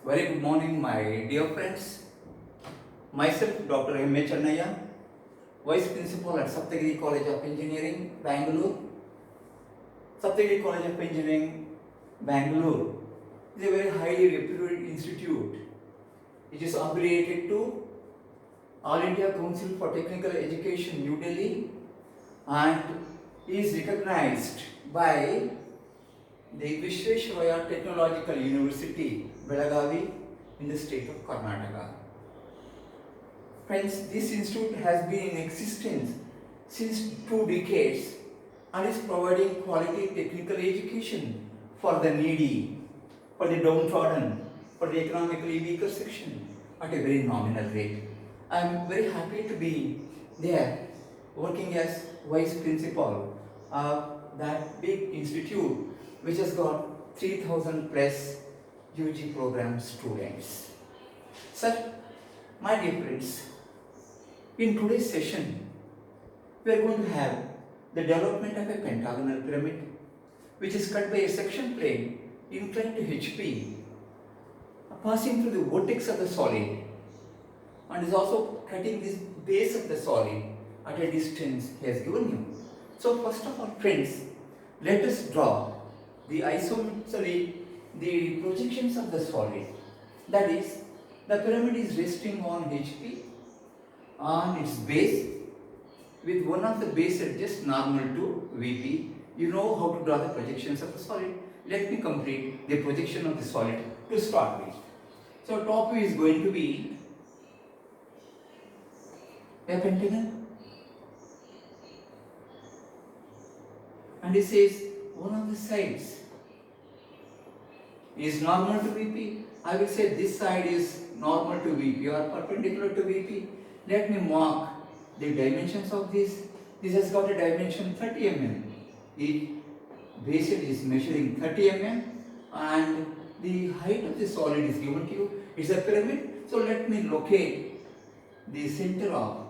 Very good morning, my dear friends. Myself, Dr. M. H. Annaya, Vice Principal at Saptagiri College of Engineering, Bangalore. Saptagiri College of Engineering, Bangalore is a very highly reputed institute. It is affiliated to All India Council for Technical Education, New Delhi, and is recognized by the Visvesvaraya Technological University, Belagavi, in the state of Karnataka. Friends, this institute has been in existence since 2 decades and is providing quality technical education for the needy, for the downtrodden, for the economically weaker section at a very nominal rate. I am very happy to be there working as vice principal of that big institute which has got 3000 plus UG program students. Sir, my dear friends, in today's session, we are going to have the development of a pentagonal pyramid which is cut by a section plane inclined to HP, passing through the vertex of the solid, and is also cutting this base of the solid at a distance he has given you. So first of all, friends, let us draw the the projections of the solid. That is, the pyramid is resting on HP on its base with one of the base edges normal to VP. You know how to draw the projections of the solid. Let me complete the projection of the solid to start with. So top view is going to be a pentagon, and it says one of the sides is normal to VP. I will say this side is normal to VP or perpendicular to VP. Let me mark the dimensions of this. This has got a dimension 30 mm. Each base edge is measuring 30 mm and the height of the solid is given to you. It's a pyramid. So let me locate the center of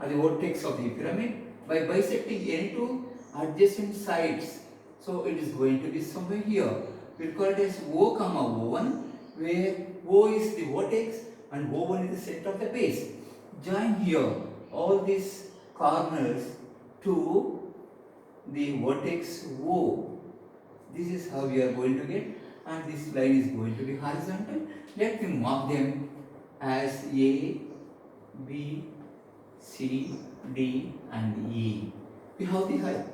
the vertex of the pyramid by bisecting any two adjacent sides. So it is going to be somewhere here. We'll call it as O, O1, where O is the vertex and O1 is the center of the base. Join here all these corners to the vertex O. This is how we are going to get, and this line is going to be horizontal. Let me mark them as A, B, C, D and E. We have the height.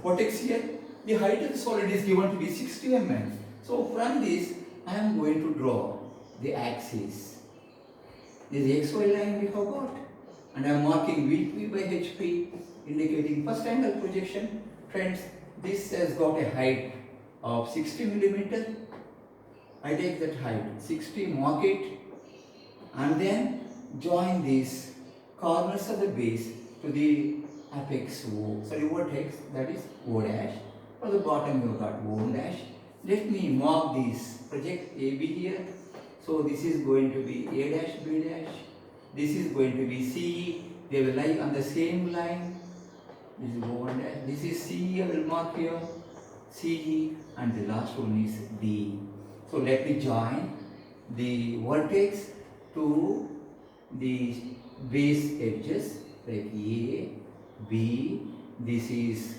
Vertex here. The height of the solid is given to be 60 mm. So from this, I am going to draw the axis. This is the XY line we have got. And I am marking VP by HP, indicating first angle projection. Friends, this has got a height of 60 mm. I take that height, 60, mark it, and then join these corners of the base to the apex O, sorry, vertex, that is O dash. For the bottom you have got O dash. Let me mark this, project AB here. So this is going to be A dash, B dash. This is going to be C. They will lie on the same line. This is O1 dash. This is C, I will mark here. C, and the last one is D. So let me join the vertex to the base edges like A, B, this is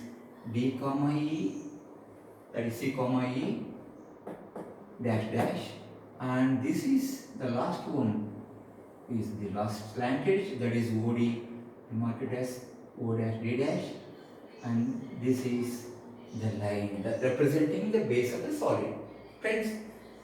D comma E, that is C comma E, dash dash, and this is the last one, is the last slant edge, that is OD, mark it as O dash D dash, and this is the line that representing the base of the solid. Friends,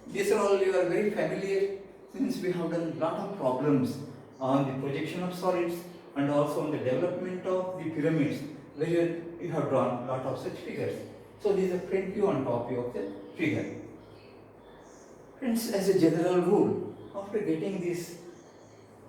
these are all you are very familiar since we have done a lot of problems on the projection of solids and also on the development of the pyramids where we have drawn a lot of such figures. So this is a front view on top view of the figure. Friends, as a general rule, after getting these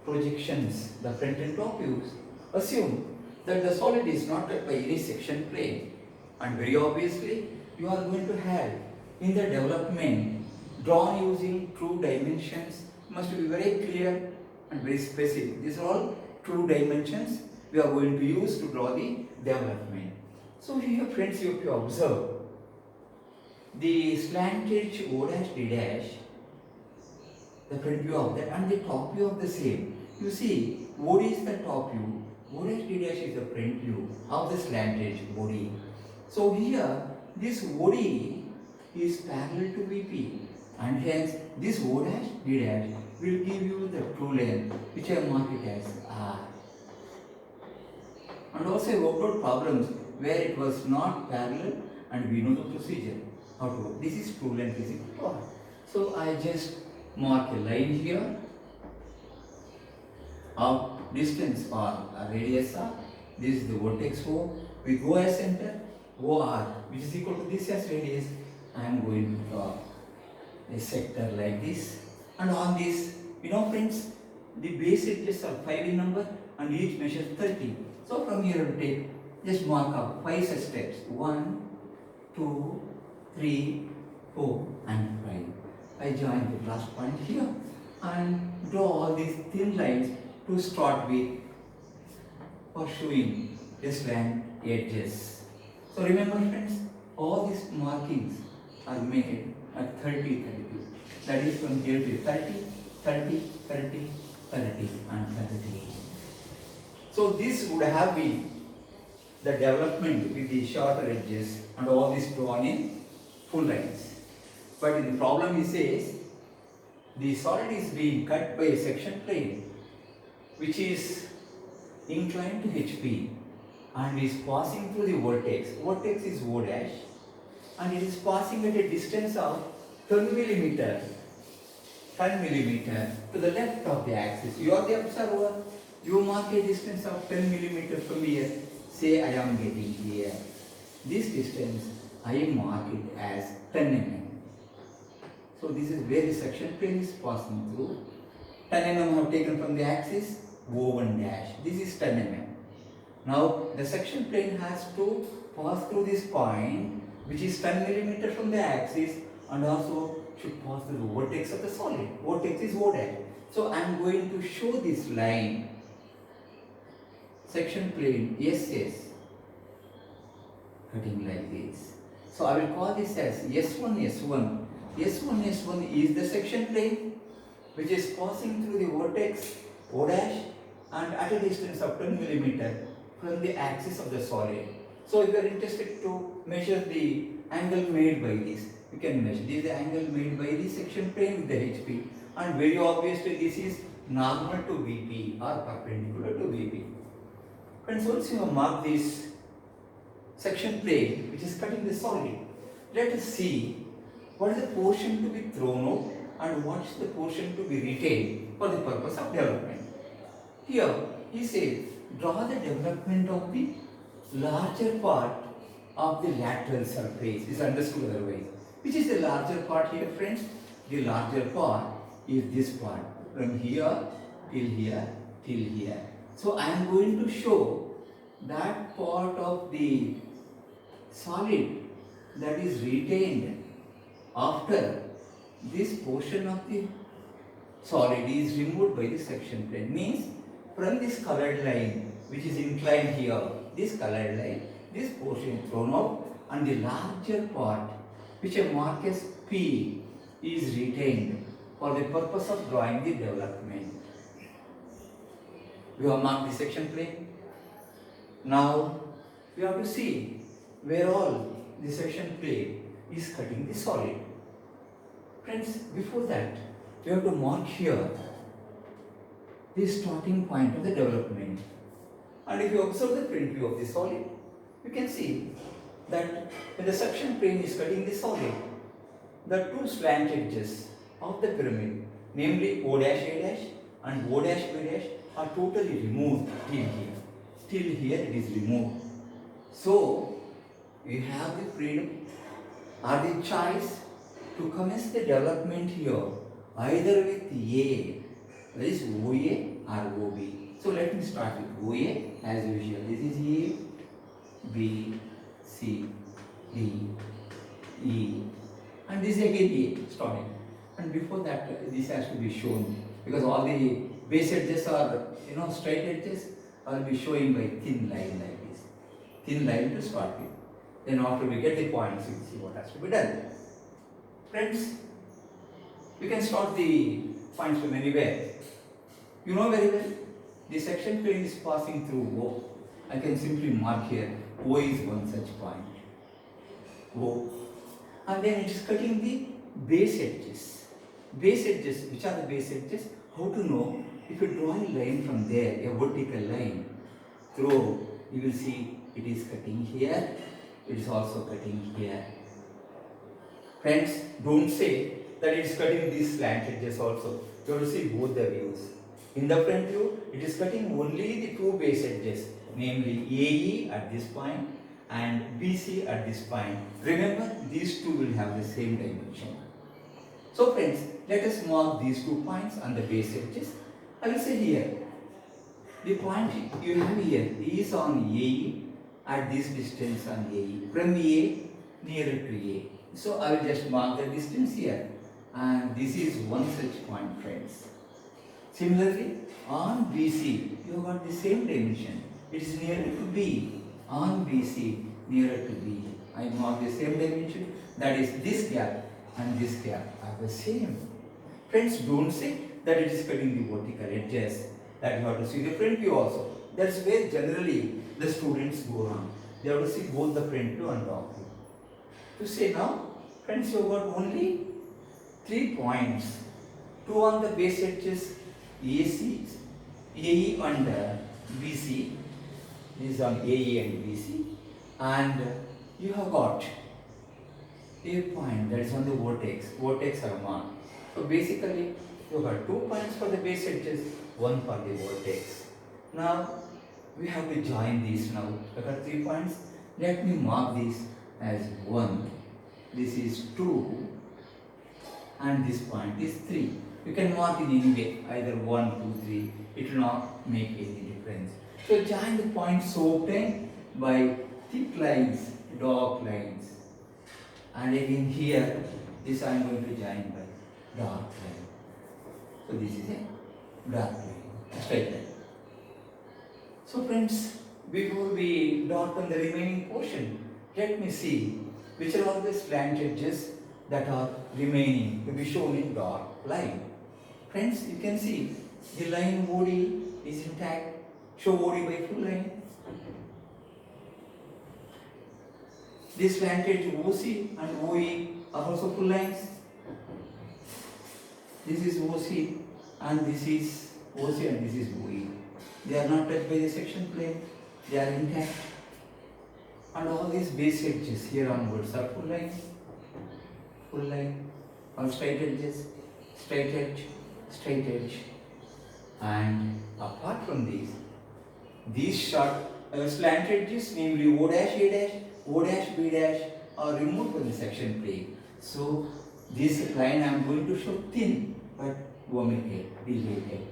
projections, the front and top views, assume that the solid is not cut by any section plane, and very obviously you are going to have in the development drawn using true dimensions, must be very clear and very specific. These are all true dimensions we are going to use to draw the development. So here friends, you have to observe the slant edge O dash D dash the front view of that and the top view of the same. You see, OD is the top view, O dash D dash is the front view of the slant edge OD. So here, this OD is parallel to VP, and hence this O dash D dash will give you the true length, which I mark it as R. And also I worked out problems where it was not parallel, and we know the procedure how to work. This is true length is equal to R. So I just mark a line here of distance or a radius R. This is the vertex O with O as center, OR, which is equal to this as radius. I am going to draw a sector like this, and on this, friends, the base edges are 5 in number and each measures 30. So from here we take, just mark up 5 such steps, 1, 2, 3, 4 and 5. I join the last point here and draw all these thin lines to start with pursuing the slant edges. So remember friends, all these markings are made at 30, 32. That is from here to 30, 30, 30, 30 and 30. So this would have been the development with the shorter edges and all this drawn in full lines. But in the problem he says, the solid is being cut by a section plane which is inclined to HP and is passing through the vertex. Vertex is O dash and it is passing at a distance of 10 millimeter to the left of the axis. You are the observer. You mark a distance of 10 millimeter from here. Say I am getting here. This distance I mark it as 10 mm. So this is where the section plane is passing through. 10 mm I have taken from the axis, O1 dash. This is 10 mm. Now the section plane has to pass through this point which is 10 millimeter from the axis and also should pass through the vertex of the solid. Vertex is O dash. So I am going to show this line, section plane SS, cutting like this. So I will call this as S1 S1. S1 S1 is the section plane which is passing through the vertex O dash and at a distance of 10 millimeter from the axis of the solid. So if you are interested to measure the angle made by this, you can measure. This is the angle made by the section plane with the HP, and very obviously this is normal to VP or perpendicular to VP. And so once you have marked this section plane which is cutting the solid, let us see what is the portion to be thrown out and what is the portion to be retained for the purpose of development. Here he says, draw the development of the larger part of the lateral surface. Is understood otherwise. Which is the larger part here, friends? The larger part is this part from here till here till here. So I am going to show that part of the solid that is retained after this portion of the solid is removed by the section plane. Means from this colored line which is inclined here, this colored line, this portion is thrown out and the larger part which I mark as P is retained for the purpose of drawing the development. We have marked the section plane. Now we have to see where all the section plane is cutting the solid. Friends, before that we have to mark here the starting point of the development. And if you observe the front view of the solid, you can see that when the section plane is cutting the solid, the two slant edges of the pyramid, namely O dash A dash and O dash B dash, are totally removed till here. Till here it is removed. So you have the freedom or the choice to commence the development here either with A, that is OA or OB. So let me start with OA as usual. This is A, B, C, D, E, and this is again A starting. And before that, this has to be shown because all the base edges are, straight edges. I will be showing by thin line like this. Thin line to start with. Then after we get the points, we will see what has to be done. Friends, we can start the points from anywhere. You know very well, the section plane is passing through O. I can simply mark here, O is one such point. O. And then it is cutting the base edges. Base edges, which are the base edges? How to know? If you draw a line from there, a vertical line, through, you will see it is cutting here, it is also cutting here. Friends, don't say that it is cutting these slant edges also. You have to see both the views. In the front view, it is cutting only the two base edges, namely AE at this point and BC at this point. Remember, these two will have the same dimension. So friends, let us mark these 2 points on the base edges. I will say here, the point you have here is on AE at this distance on AE. From A nearer to A. So I will just mark the distance here. And this is one such point, friends. Similarly, on BC, you have got the same dimension. It is nearer to B. On BC, nearer to B. I mark the same dimension. That is, this gap and this gap are the same. Friends, don't say that it is cutting the vertical edges. That you have to see the front view also. That's where generally the students go wrong. They have to see both the front view and top view. To say now, friends, you have got only 3 points. 2 on the base edges, AC, AE and BC. This is on AE and BC. And you have got a point that is on the vertex. Vertex are marked. So basically, you have 2 points for the base edges, 1 for the vertex. Now, we have to join these now. I got 3 points. Let me mark this as 1. This is 2. And this point is 3. You can mark in any way, either 1, 2, 3. It will not make any difference. So join the points so obtained by thick lines, dark lines. And again here, this I am going to join by dark line. So this is a dark line, a straight line. So friends, before we darken the remaining portion, let me see which are all the slant edges that are remaining to be shown in dark line. Friends, you can see the line OD is intact. Show OD by full line. This slant edge OC and OE are also full lines. This is OC and this is OC and this is OE. They are not touched by the section plane. They are intact. And all these base edges here onwards are full line, all straight edges, straight edge. And apart from these short slant edges, namely O dash A dash, O dash B dash, are removed from the section plane. So this line I am going to show thin, but omitted, deleted.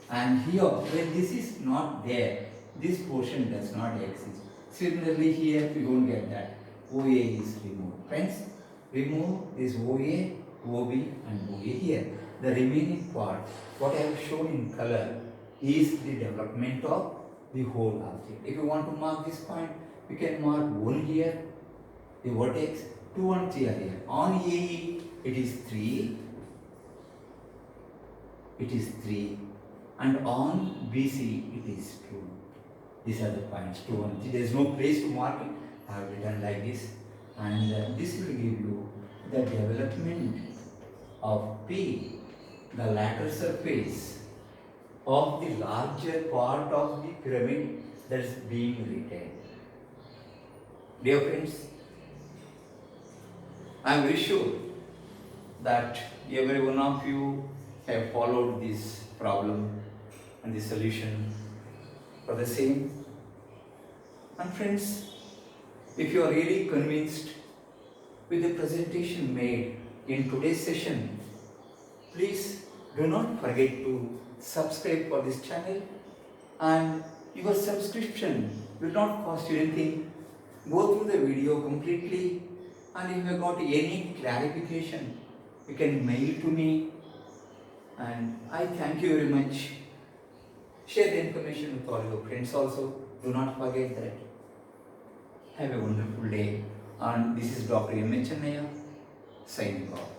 And here, when this is not there, this portion does not exist. Similarly, here we don't get that. OA is removed. Friends, remove this OA, OB and OA here. The remaining part, what I have shown in color, is the development of the whole object. If you want to mark this point, you can mark 1 here, the vertex, 2 and 3 are here. On AE, it is 3. It is 3. And on BC, it is 2. These are the points, 2 and 3. There is no place to mark it. I have written like this. And this will give you the development of P, the lateral surface of the larger part of the pyramid that is being retained. Dear friends, I am very sure that every one of you have followed this problem and the solution for the same. And friends, if you are really convinced with the presentation made in today's session, please do not forget to subscribe for this channel, and your subscription will not cost you anything. Go through the video completely, and if you have got any clarification, you can mail to me, and I thank you very much. Share the information with all your friends also. Do not forget that. Have a wonderful day. And this is Dr. M. Chennaya signing off.